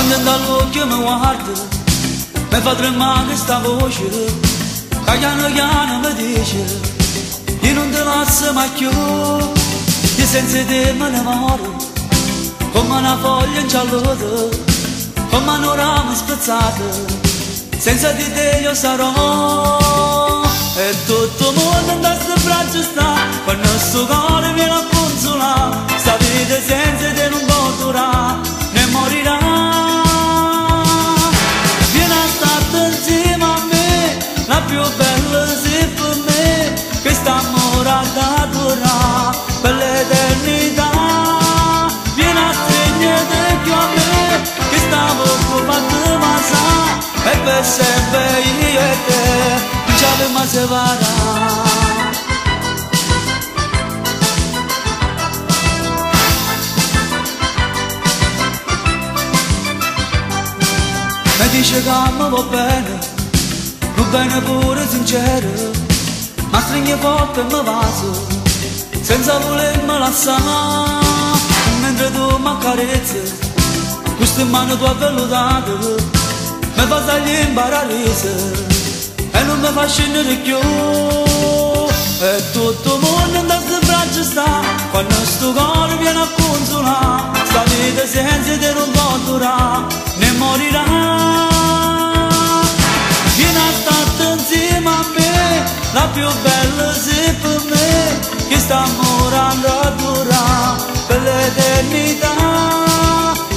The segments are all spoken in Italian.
Quando dall'occhio mi guarda, mi fa tremare questa voce, che piano piano mi dice, io non ti lascio mai più, io senza te me ne muoro, come una foglia ingiallata, come un ramo spezzato, senza di te io sarò, e tutto il mondo in questo braccio sta, quando sto cuore viene a consolare, sta vita senza te non può durare, ne morirà. La più bella sei per me, questa amore da durare per l'eternità. Vieni a stringere più a me, che stavo occupando ma sa, e per sempre io e te non ci abbiamo separato. Mi dice che mi va bene pure sincero, ma stringe forte e mi vaso, senza volermi lasciare, mentre tu mi accarezzi, queste mani tue vellutate, mi fa salire in paradiso, e non mi fa scendere più, e tutto il mondo in questo braccio sta, quando sto cuore viene a consolare, sta vita senza te non può durare, ne morirà. Vieni a stare insieme a me, la più bella sei per me, che sta morendo a durare per l'eternità.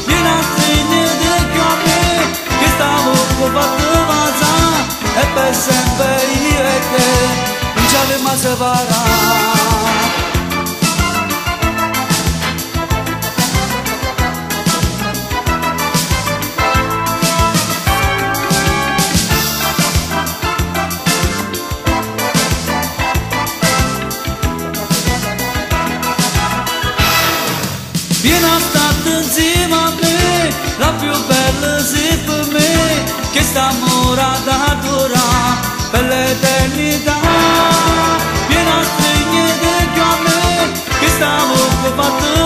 Vieni a stringere più a me, che stavo occupando ma sa, e per sempre io e te non ci abbiamo separato. Vieni a stare insieme a me, la più bella sei per me, che sta amore da durare per l'eternità. Vieni a stringere più a me, che stavo occupando